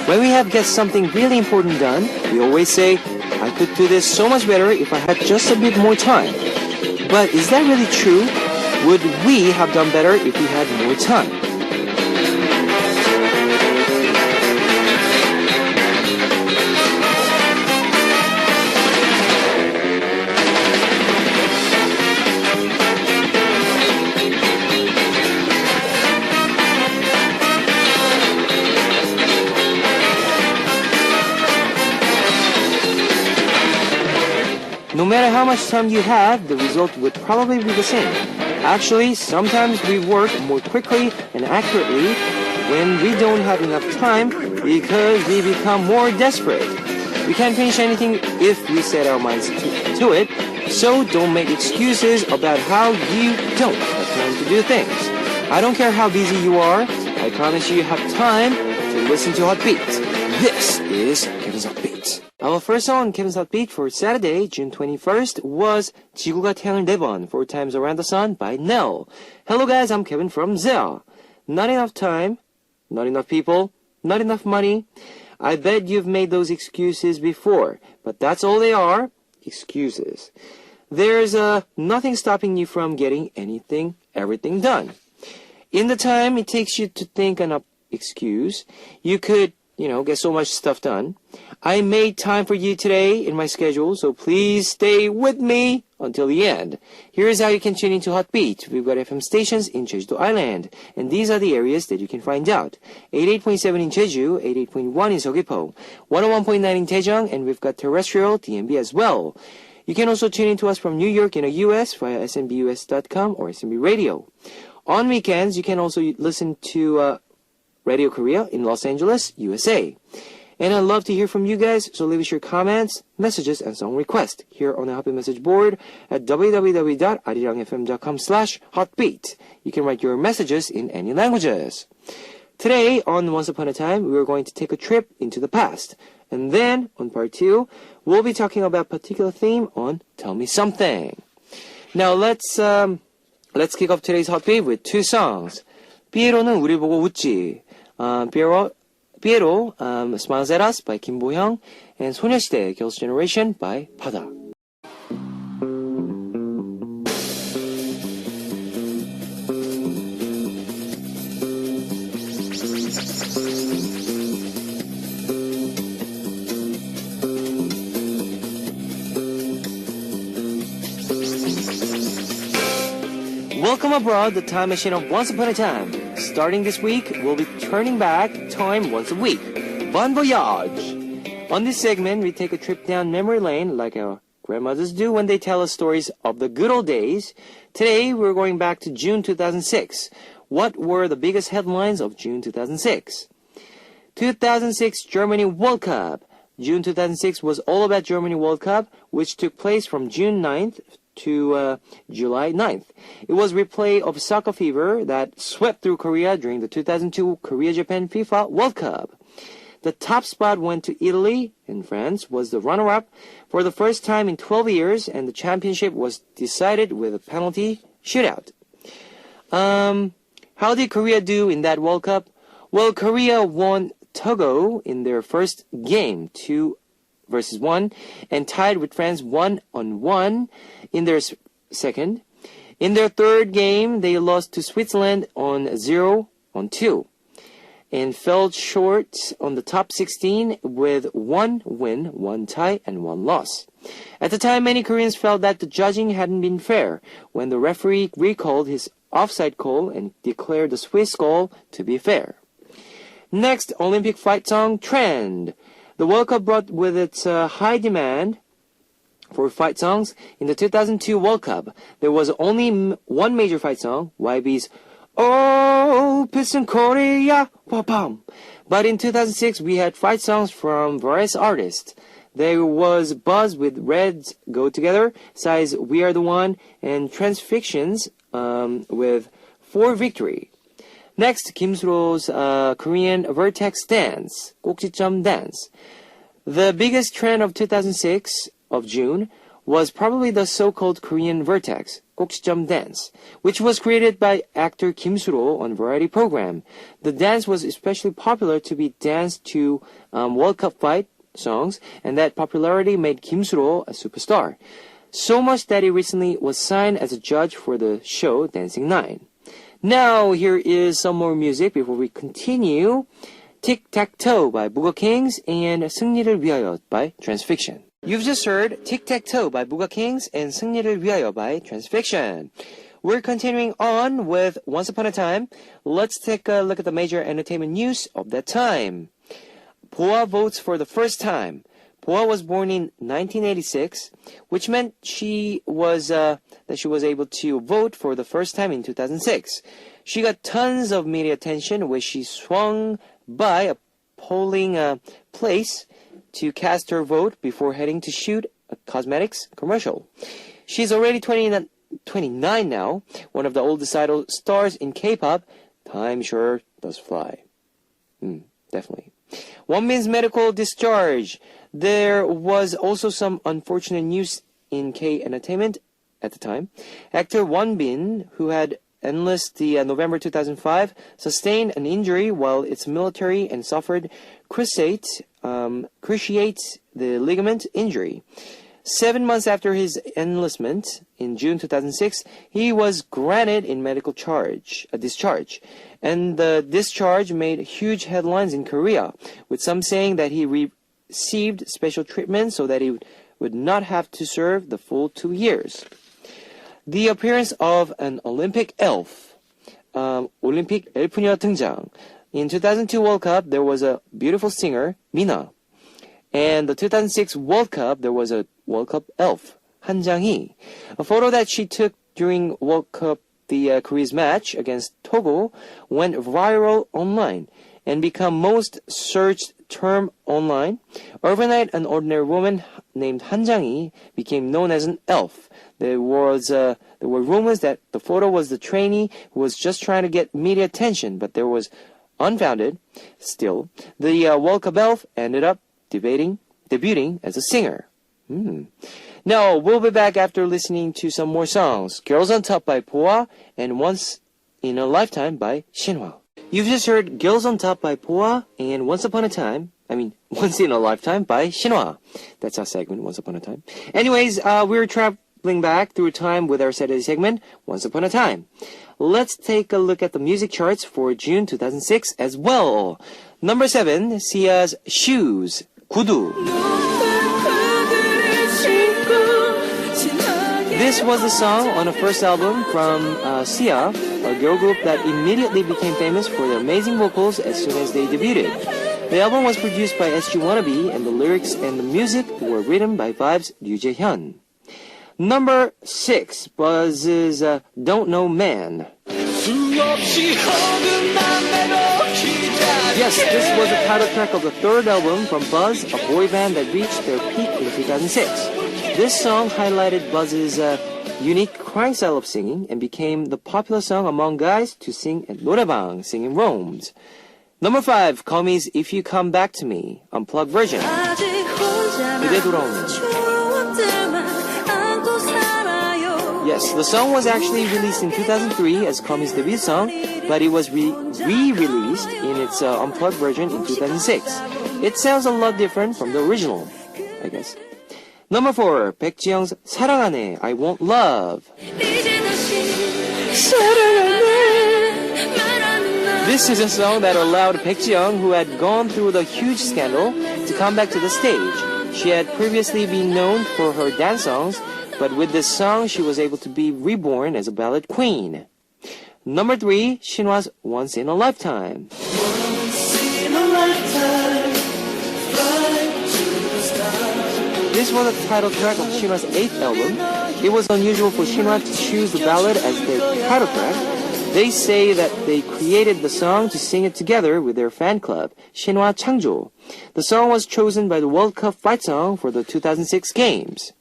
When we have get something really important done, we always say, I could do this so much better if I had just a bit more time. But is that really true? Would we have done better if we had more time? No matter how much time you have, the result would probably be the same. Actually, sometimes we work more quickly and accurately when we don't have enough time because we become more desperate. We can't finish anything if we set our minds to it, so don't make excuses about how you don't have time to do things. I don't care how busy you are, I promise you have time to listen to Hot Beat. This is Kevin's Hot Beat. Our first song on Kevin's Hot Beat for Saturday, June 21st was 지구가 태양을 4번, 4 Times Around the Sun by Nell. Hello guys, I'm Kevin from ZEA. Not enough time, not enough people, not enough money. I bet you've made those excuses before, but that's all they are, excuses. There's nothing stopping you from getting everything done. In the time it takes you to think an excuse, you could get so much stuff done. I made time for you today in my schedule, so please stay with me until the end. Here's how you can tune into Hot Beat. We've got FM stations in Jeju Island, and these are the areas that you can find out. 88.7 in Jeju, 88.1 in Seogwipo, 101.9 in Daejeong, and we've got terrestrial DMB as well. You can also tune into us from New York in the US via snbus.com or SNB Radio. On weekends, you can also listen to Radio Korea in Los Angeles, USA. And I'd love to hear from you guys, so leave us your comments, messages, and song requests here on the Hotbeat message board at www.arirangfm.com/hotbeat. You can write your messages in any languages. Today, on Once Upon a Time, we are going to take a trip into the past. And then, on part 2, we'll be talking about a particular theme on Tell Me Something. Now, let's kick off today's Hot Beat with 2 songs. 피에로는 우리 보고 웃지. Piero, Smiles at Us by Kim Bo-hyung, and 소녀시대, Girls' Generation by 바다. Welcome abroad, the time machine of Once Upon a Time. Starting this week, we'll be turning back time once a week. Bon voyage! On this segment, we take a trip down memory lane like our grandmothers do when they tell us stories of the good old days. Today, we're going back to June 2006. What were the biggest headlines of June 2006? 2006 Germany World Cup. June 2006 was all about Germany World Cup, which took place from June 9th to July 9th. It was replay of soccer fever that swept through Korea during the 2002 Korea-Japan FIFA World Cup. The top spot went to Italy, and France was the runner-up for the first time in 12 years, and the championship was decided with a penalty shootout. How did Korea do in that World Cup? Well, Korea won Togo in their first game, 2-1, and tied with France 1-1 in their second. In their third game, they lost to Switzerland on 0-2 and fell short on the top 16 with 1 win, 1 tie, and 1 loss. At the time, many Koreans felt that the judging hadn't been fair when the referee recalled his offside call and declared the Swiss goal to be fair. Next, Olympic fight song trend. The World Cup brought with its high demand for fight songs. In the 2002 World Cup, there was only one major fight song, YB's Oh, Piston Korea, Pam. But in 2006, we had fight songs from various artists. There was Buzz with Reds Go Together, Psy's We Are the One, and Transfictions with For Victory. Next, Kim Suro's Korean Vertex Dance, 꼭지점 Dance. The biggest trend of 2006 of June was probably the so-called Korean Vertex, 꼭지점 dance, which was created by actor Kim Suro on variety program. The dance was especially popular to be danced to World Cup fight songs, and that popularity made Kim Suro a superstar. So much that he recently was signed as a judge for the show Dancing 9. Now, here is some more music before we continue. Tic-Tac-Toe by Buga Kings and 승리를 위하여 by Transfiction. You've just heard Tic-Tac-Toe by Buga Kings and 승리를 위하여 by Transfiction. We're continuing on with Once Upon a Time. Let's take a look at the major entertainment news of that time. Boa votes for the first time. Boa was born in 1986, which meant she was able to vote for the first time in 2006. She got tons of media attention when she swung by a polling place to cast her vote before heading to shoot a cosmetics commercial. She's already 29 now, one of the oldest idol stars in K-pop. Time sure does fly. Definitely. Wonbin's medical discharge. There was also some unfortunate news in K-entertainment at the time. Actor Wonbin, who had enlisted the November 2005, sustained an injury while it's military and suffered cruciate the ligament injury. 7 months after his enlistment, in June 2006, he was granted in medical discharge. And the discharge made huge headlines in Korea, with some saying that he received special treatment so that he would not have to serve the full 2 years. The appearance of an Olympic elf, 올림픽 엘프녀 등장. In 2002 World Cup, there was a beautiful singer, Mina. And the 2006 World Cup, there was a World Cup elf, Han Jang-hee. A photo that she took during World Cup, the Korea's match against Togo, went viral online and became most searched term online. Overnight, an ordinary woman named Han Jang-hee became known as an elf. There were rumors that the photo was the trainee who was just trying to get media attention, but there was unfounded. Still, the World Cup elf ended up debuting as a singer. Now, we'll be back after listening to some more songs. Girls on Top by Boa and Once in a Lifetime by Shinhwa. You've just heard Girls on Top by Boa and Once in a Lifetime by Shinhwa. That's our segment, Once Upon a Time. Anyways, we're traveling back through time with our Saturday segment, Once Upon a Time. Let's take a look at the music charts for June 2006 as well. Number 7, Sia's Shoes, 구두. This was the song on the first album from Sia, a girl group that immediately became famous for their amazing vocals as soon as they debuted. The album was produced by SG Wannabe, and the lyrics and the music were written by Vibes' Ryu Jae-hyun. Number 6, Buzz's Don't Know Man. Yes, this was the title track of the third album from Buzz, a boy band that reached their peak in 2006. This song highlighted Buzz's unique crying style of singing and became the popular song among guys to sing at 노래방, singing Rome's. Number 5, Komi's If You Come Back to Me, unplugged version. 그대 돌아오면. Yes, the song was actually released in 2003 as Komi's debut song, but it was re-released in its unplugged version in 2006. It sounds a lot different from the original, I guess. Number 4, 백지영's 사랑하네, I Want Love. This is a song that allowed Baek Ji-young, who had gone through the huge scandal, to come back to the stage. She had previously been known for her dance songs, but with this song, she was able to be reborn as a ballad queen. Number 3, Shinhwa's Once in a Lifetime. This was the title track of Shinhwa's 8th album. It was unusual for Shinhwa to choose the ballad as their title track. They say that they created the song to sing it together with their fan club, Shinhwa Changjo. The song was chosen by the World Cup fight song for the 2006 games.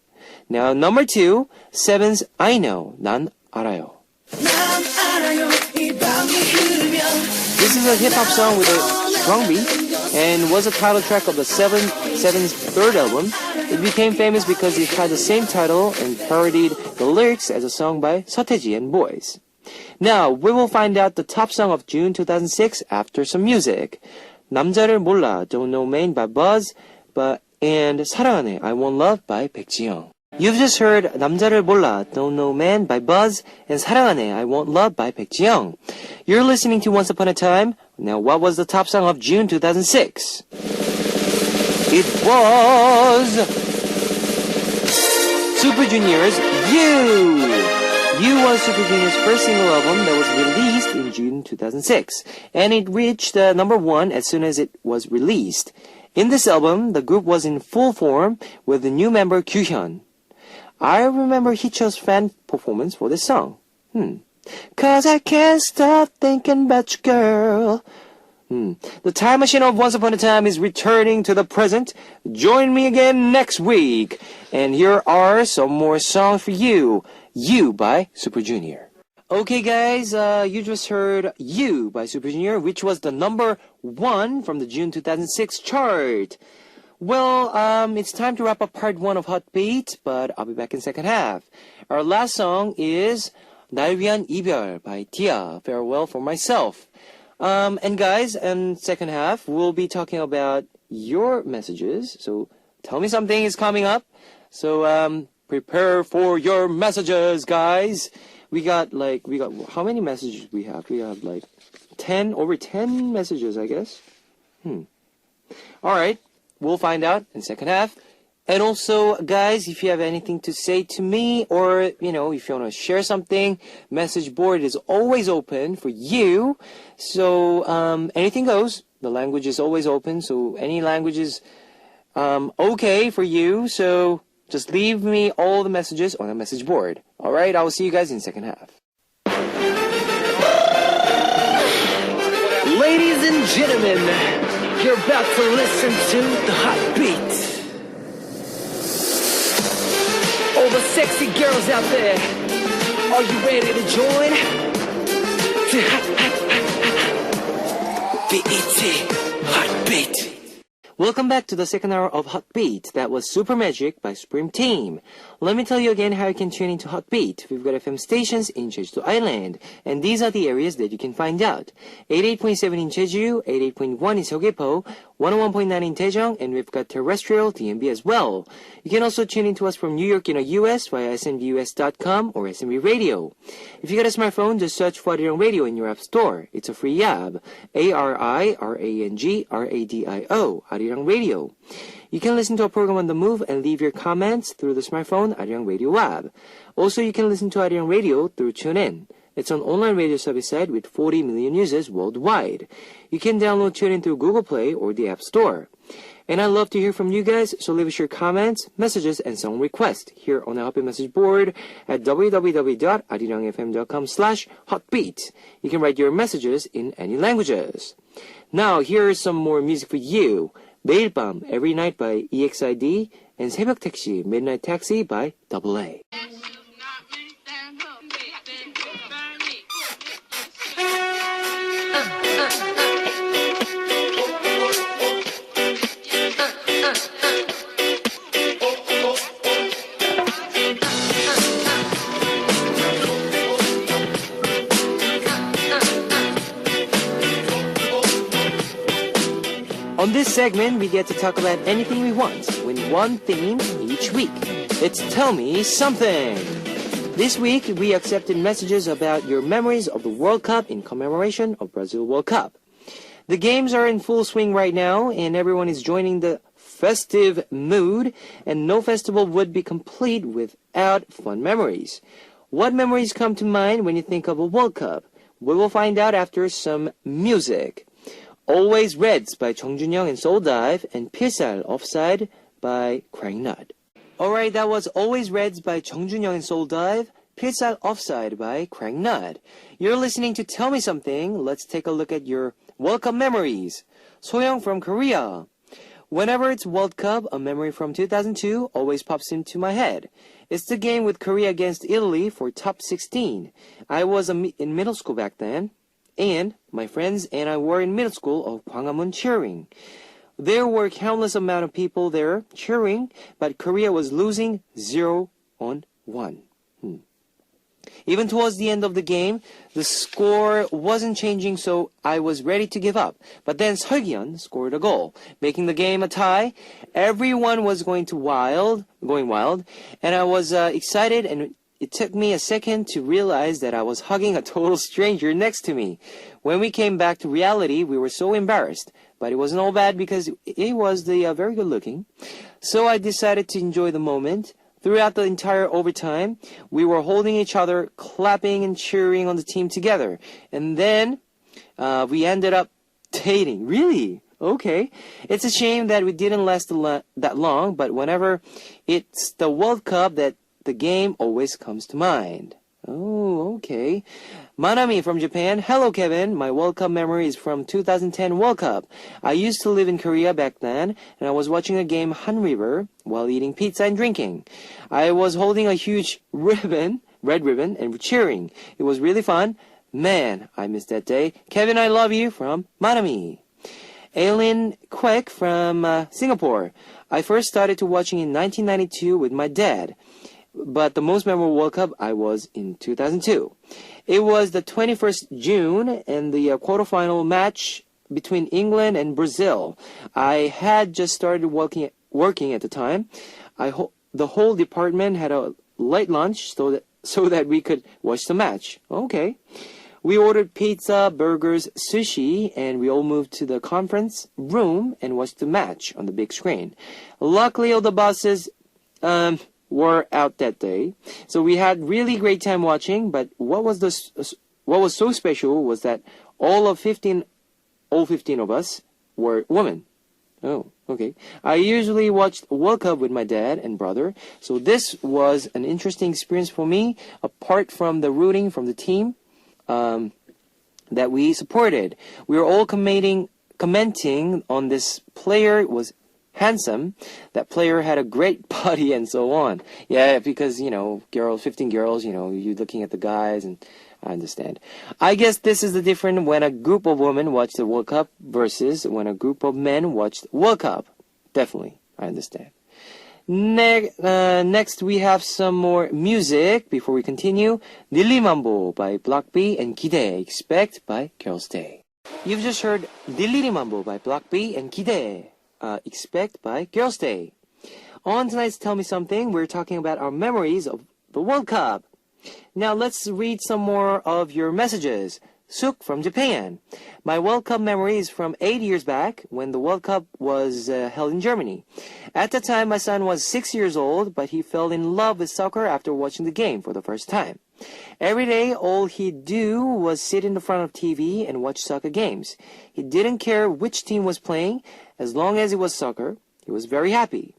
Now, number 2, Seven's I Know, 난 알아요. This is a hip-hop song with a strong beat and was a title track of the Seven's third album. It became famous because it had the same title and parodied the lyrics as a song by Seo and Boys. Now, we will find out the top song of June 2006 after some music. 남자를 몰라, Don't Know Man by Buzz, and 사랑하네, I Want Love by 백지영. You've just heard 남자를 몰라, Don't Know Man by Buzz, and 사랑하네, I Want Love by 백지영. You're listening to Once Upon a Time. Now, what was the top song of June 2006? It was Super Junior's You! You was Super Junior's first single album that was released in June 2006, and it reached number 1 as soon as it was released. In this album, the group was in full form with the new member Kyuhyun. I remember Hicho's fan performance for this song. Cause I can't stop thinking about you, girl. The time machine of Once Upon a Time is returning to the present. Join me again next week. And here are some more songs for you. You by Super Junior. Okay guys, you just heard You by Super Junior, which was the number 1 from the June 2006 chart. Well, it's time to wrap up part 1 of Hot Beat, but I'll be back in second half. Our last song is 날 위한 이별 by Tia, Farewell for Myself. And guys, in second half, we'll be talking about your messages. So tell me something is coming up. So prepare for your messages, guys. We got how many messages we have? We have like over 10 messages, I guess. All right, we'll find out in second half. And also, guys, if you have anything to say to me, or, if you want to share something, message board is always open for you. So, anything goes. The language is always open, so any language is okay for you. So, just leave me all the messages on a message board. All right, I will see you guys in second half. Ladies and gentlemen, you're about to listen to the Hot Beat. All the sexy girls out there, are you ready to join? BET Hot Beat. Welcome back to the second hour of Hot Beat. That was Super Magic by Supreme Team. Let me tell you again how you can tune into Hot Beat. We've got FM stations in Jeju Island, and these are the areas that you can find out. 88.7 in Jeju, 88.1 in Seogwipo, 101.9 in Daejeong, and we've got terrestrial DMB as well. You can also tune into us from New York in the US via smbus.com or SMB Radio. If you got a smartphone, just search for Arirang Radio in your app store. It's a free app. ARIRANGRADIO, Arirang Radio. You can listen to a program on the move and leave your comments through the smartphone Arirang Radio app. Also, you can listen to Arirang Radio through TuneIn. It's an online radio service site with 40 million users worldwide. You can download TuneIn through Google Play or the App Store. And I'd love to hear from you guys, so leave us your comments, messages, and song requests here on the Hot Beat message board at www.arirangfm.com/hotbeat. You can write your messages in any languages. Now, here is some more music for you. 매일 밤, Every Night by EXID, and 새벽 택시, Midnight Taxi by AA. On this segment, we get to talk about anything we want, with one theme each week. It's Tell Me Something. This week, we accepted messages about your memories of the World Cup in commemoration of Brazil World Cup. The games are in full swing right now, and everyone is joining the festive mood, and no festival would be complete without fun memories. What memories come to mind when you think of a World Cup? We will find out after some music. Always Reds by Jung Jun-young and Soul Dive, and 필살 Offside by Crying Nut. Alright, that was Always Reds by Jung Jun-young and Soul Dive, 필살 Offside by Crying Nut. You're listening to Tell Me Something. Let's take a look at your World Cup memories. Soyoung from Korea. Whenever it's World Cup, a memory from 2002 always pops into my head. It's the game with Korea against Italy for top 16. I was in middle school back then, and my friends and I were in middle school of Gwanghwamun cheering. There were countless amount of people there cheering, but Korea was losing 0-1. Even towards the end of the game, the score wasn't changing, so I was ready to give up. But then Seogyeon scored a goal, making the game a tie. Everyone was going wild, and I was excited, and it took me a second to realize that I was hugging a total stranger next to me. When we came back to reality, we were so embarrassed. But it wasn't all bad because he was very good looking. So I decided to enjoy the moment. Throughout the entire overtime, we were holding each other, clapping and cheering on the team together. And then we ended up dating. Really? Okay. It's a shame that we didn't last that long, but whenever it's the World Cup, that the game always comes to mind. Oh, okay. Manami from Japan. Hello, Kevin. My World Cup memory is from 2010 World Cup. I used to live in Korea back then, and I was watching a game Han River while eating pizza and drinking. I was holding a huge red ribbon, and cheering. It was really fun. Man, I missed that day. Kevin, I love you from Manami. Aileen Kwek from Singapore. I first started to watching in 1992 with my dad. But the most memorable World Cup I was in 2002. It was the 21st June and the quarterfinal match between England and Brazil. I had just started working at the time. The whole department had a late lunch so that we could watch the match. Okay. We ordered pizza, burgers, sushi, and we all moved to the conference room and watched the match on the big screen. Luckily, all the buses were out that day, so we had really great time watching. But what was so special was that all 15 of us were women. Oh, okay. I usually watched World Cup with my dad and brother, so this was an interesting experience for me. Apart from the rooting from the team that we supported, we were all commenting on this player was handsome, that player had a great body, and so on. Yeah, because, 15 girls, you're looking at the guys, and I understand. I guess this is the difference when a group of women watch the World Cup versus when a group of men watch the World Cup. Definitely, I understand. Next, we have some more music before we continue. Lily Mambo by Block B and Gide, Expect by Girls' Day. You've just heard Lily Mambo by Block B and Gide. Expect by Girls' Day. On tonight's Tell Me Something, we're talking about our memories of the World Cup. Now let's read some more of your messages. Suk from Japan. My World Cup memory is from 8 years back when the World Cup was held in Germany. At the time, my son was 6 years old, but he fell in love with soccer after watching the game for the first time. Every day, all he'd do was sit in the front of TV and watch soccer games. He didn't care which team was playing. As long as it was soccer, he was very happy.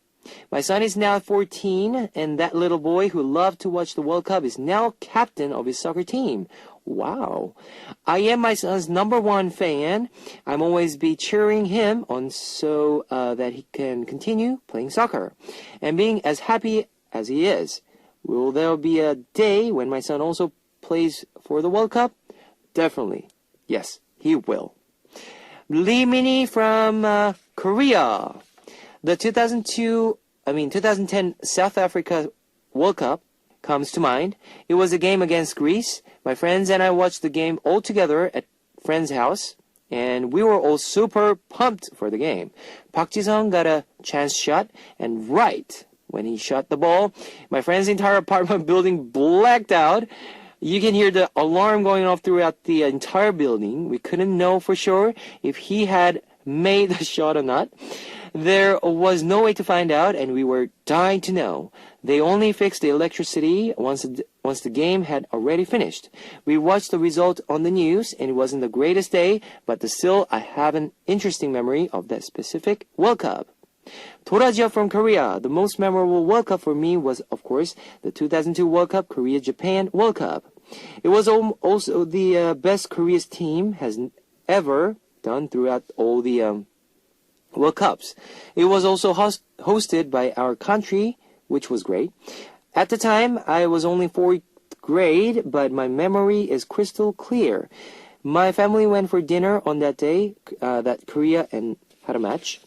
My son is now 14, and that little boy who loved to watch the World Cup is now captain of his soccer team. Wow. I am my son's #1 fan. I'm always be cheering him on so that he can continue playing soccer and being as happy as he is. Will there be a day when my son also plays for the World Cup? Definitely. Yes, he will. Lee Mini from Korea. The 2010 South Africa World Cup comes to mind. It was a game against Greece. My friends and I watched the game all together at friend's house, and we were all super pumped for the game. Park Ji-sung got a chance shot, and right when he shot the ball, my friend's entire apartment building blacked out. You can hear the alarm going off throughout the entire building. We couldn't know for sure if he had made the shot or not. There was no way to find out, and we were dying to know. They only fixed the electricity once the game had already finished. We watched the result on the news, and it wasn't the greatest day, but still I have an interesting memory of that specific World Cup. Torajia from Korea. The most memorable World Cup for me was, of course, the 2002 World Cup, Korea-Japan World Cup. It was also the best Korea's team has ever done throughout all the World Cups. It was also hosted by our country, which was great. At the time, I was only 4th grade, but my memory is crystal clear. My family went for dinner on that day that Korea and had a match.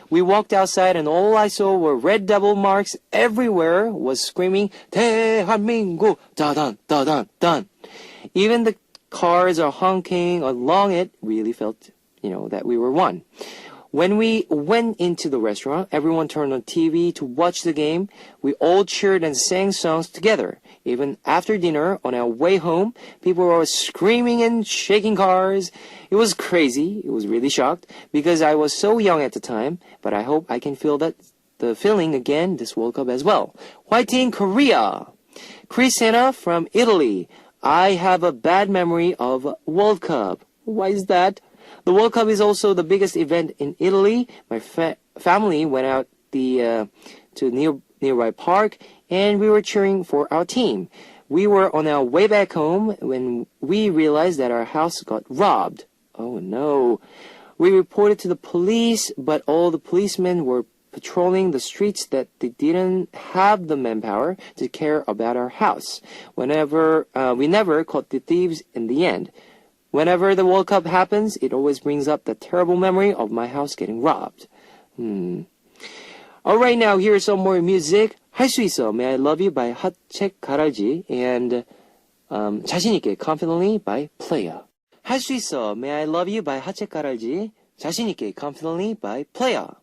We walked outside and all I saw were red devil marks everywhere was screaming, 대한민국, 다단, 다단, 단. Even the cars are honking along it really felt, that we were one. When we went into the restaurant, everyone turned on TV to watch the game. We all cheered and sang songs together. Even after dinner, on our way home, people were screaming and shaking cars. It was crazy. It was really shocked because I was so young at the time, but I hope I can feel the feeling again this World Cup as well. Fighting Korea! Chris Hanna from Italy. I have a bad memory of World Cup. Why is that? The World Cup is also the biggest event in Italy. My family went out to nearby park and we were cheering for our team. We were on our way back home when we realized that our house got robbed. Oh no. We reported to the police, but all the policemen were patrolling the streets that they didn't have the manpower to care about our house. We never caught the thieves in the end. Whenever the World Cup happens, it always brings up the terrible memory of my house getting robbed. Alright, now here's some more music. 할 수 있어, May I Love You by 핫책 가라지 and 자신있게 Confidently by Playa. 할 수 있어, May I Love You by 핫책 가라지, 자신있게 Confidently by Playa.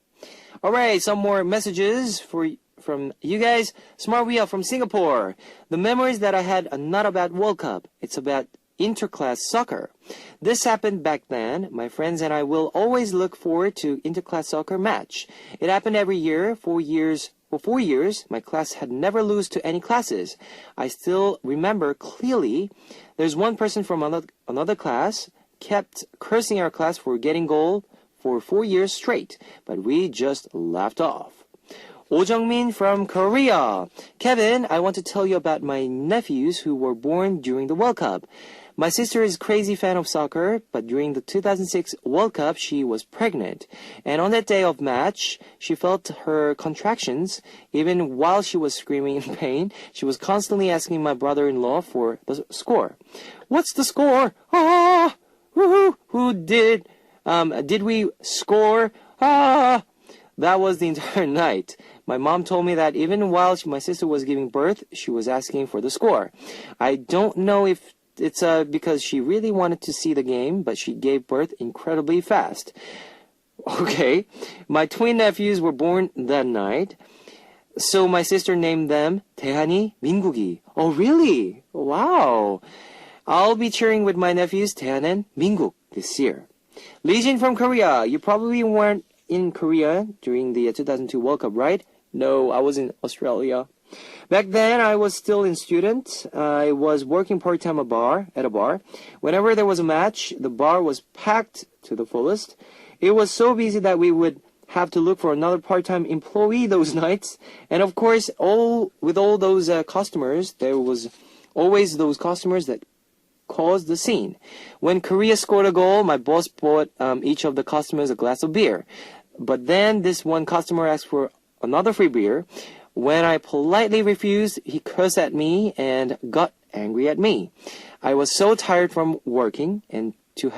Alright, some more messages from you guys. Smart Wheel from Singapore. The memories that I had are not about World Cup. It's about interclass soccer. This happened back then. My friends and I will always look forward to interclass soccer match. It happened every year. For 4 years, my class had never lost to any classes. I still remember clearly there's one person from another class kept cursing our class for getting goal for 4 years straight, but we just laughed off. Oh Jung-min from Korea. Kevin, I want to tell you about my nephews who were born during the World Cup. My sister is a crazy fan of soccer, but during the 2006 World Cup, she was pregnant. And on that day of match, she felt her contractions. Even while she was screaming in pain, she was constantly asking my brother-in-law for the score. What's the score? Ah! Woohoo! Who did we score? Ah! That was the entire night. My mom told me that even while my sister was giving birth, she was asking for the score. I don't know if it's because she really wanted to see the game, but she gave birth incredibly fast. Okay, my twin nephews were born that night, so my sister named them 대한이, 민국이. Oh, really? Wow. I'll be cheering with my nephews 대한 and 민국 this year. Lee Jin from Korea. You probably weren't in Korea during the 2002 World Cup, right? No, I was in Australia. Back then, I was still a student. I was working part-time at a bar. Whenever there was a match, the bar was packed to the fullest. It was so busy that we would have to look for another part-time employee those nights. And of course, with all those customers, there was always those customers that caused the scene. When Korea scored a goal, my boss bought each of the customers a glass of beer. But then this one customer asked for another free beer. When I politely refused, he cursed at me and got angry at me. I was so tired from working and to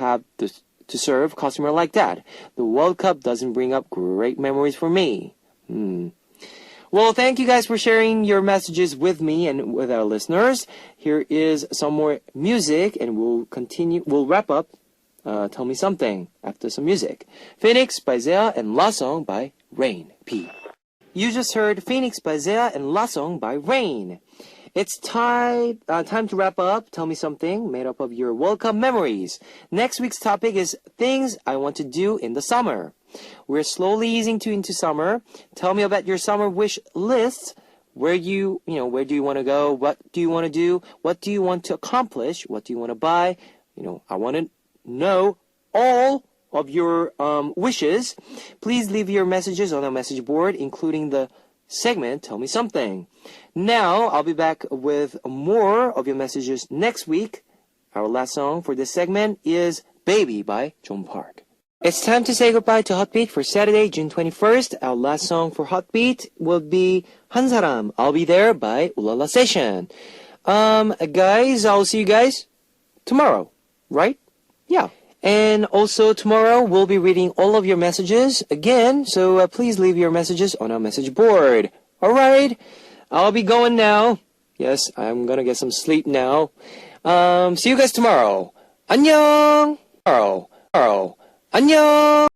serve customer like that. The World Cup doesn't bring up great memories for me. Well, thank you guys for sharing your messages with me and with our listeners. Here is some more music and we'll wrap up Tell Me Something after some music. Phoenix by Zea and La Song by Rain. P. You just heard Phoenix by Zea and La Song by Rain. It's time to wrap up Tell Me Something made up of your World Cup memories. Next week's topic is things I want to do in the summer. We're slowly easing into summer. Tell me about your summer wish lists. Where do you want to go? What do you want to do? What do you want to accomplish? What do you want to buy? I want to know all of your wishes. Please leave your messages on our message board, including the segment Tell Me Something. Now, I'll be back with more of your messages next week. Our last song for this segment is Baby by John Park. It's time to say goodbye to Hotbeat for Saturday, June 21st. Our last song for Hotbeat will be 한 사람, I'll Be There by Ulala Session. Guys, I'll see you guys tomorrow, right? Yeah. And also tomorrow we'll be reading all of your messages again, so please leave your messages on our message board. Alright, I'll be going now. Yes, I'm gonna get some sleep now. See you guys tomorrow. 안녕! 안녕!